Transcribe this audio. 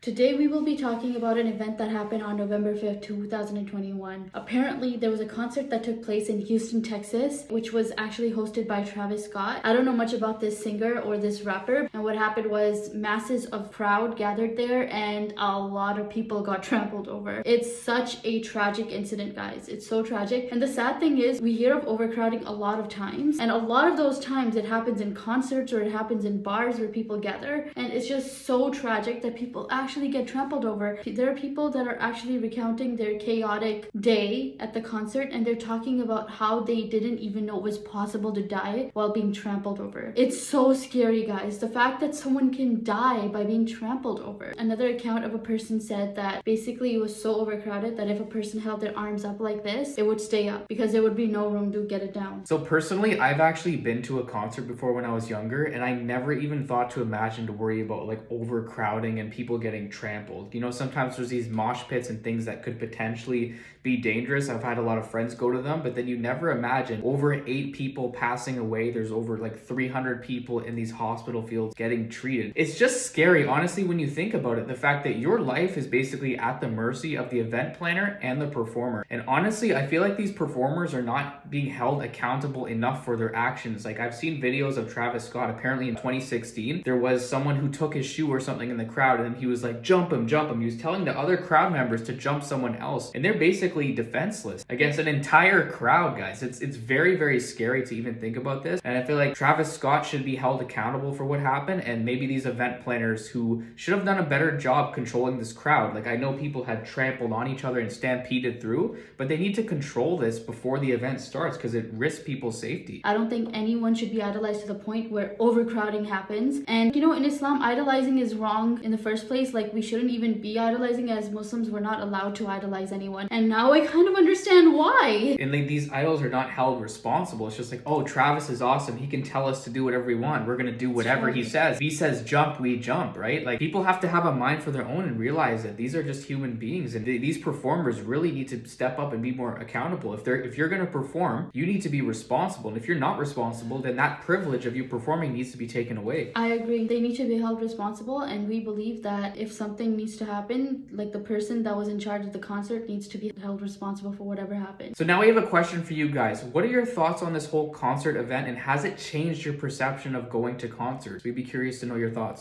Today we will be talking about an event that happened on November 5th, 2021. Apparently, there was a concert that took place in Houston, Texas, which was actually hosted by Travis Scott. I don't know much about this singer or this rapper, and what happened was masses of crowd gathered there and a lot of people got trampled over. It's such a tragic incident, guys. It's so tragic. And the sad thing is, we hear of overcrowding a lot of times, and a lot of those times it happens in concerts or it happens in bars where people gather, and it's just so tragic that people actually get trampled over. There are people that are actually recounting their chaotic day at the concert, and they're talking about how they didn't even know it was possible to die while being trampled over. It's so scary, guys. The fact that someone can die by being trampled over. Another account of a person said that basically it was so overcrowded that if a person held their arms up like this, it would stay up because there would be no room to get it down. So personally, I've actually been to a concert before when I was younger, and I never even thought to imagine to worry about like overcrowding and people getting trampled. You know, sometimes there's these mosh pits and things that could potentially be dangerous. I've had a lot of friends go to them, but then you never imagine over 8 people passing away. There's over like 300 people in these hospital fields getting treated. It's just scary, honestly, when you think about it. The fact that your life is basically at the mercy of the event planner and the performer. And honestly, I feel like these performers are not being held accountable enough for their actions. Like, I've seen videos of Travis Scott. Apparently in 2016, there was someone who took his shoe or something in the crowd, and he was like, jump him, jump him. He was telling the other crowd members to jump someone else, and they're basically defenseless against an entire crowd, guys. It's very, very scary to even think about this. And I feel like Travis Scott should be held accountable for what happened, and maybe these event planners who should have done a better job controlling this crowd. Like, I know people had trampled on each other and stampeded through, but they need to control this before the event starts because it risks people's safety. I don't think anyone should be idolized to the point where overcrowding happens. And you know, in Islam, idolizing is wrong in the first place. Like, we shouldn't even be idolizing, as Muslims were not allowed to idolize anyone. And now I kind of understand why. And like, these idols are not held responsible. It's just like, oh, Travis is awesome. He can tell us to do whatever we want. We're gonna do whatever he says. If he says jump, we jump, right? Like, people have to have a mind for their own and realize that these are just human beings, and these performers really need to step up and be more accountable. If you're gonna perform, you need to be responsible. And if you're not responsible, then that privilege of you performing needs to be taken away. I agree. They need to be held responsible, and we believe that if something needs to happen, like, the person that was in charge of the concert needs to be held responsible for whatever happened. So now we have a question for you guys. What are your thoughts on this whole concert event, and has it changed your perception of going to concerts? We'd be curious to know your thoughts.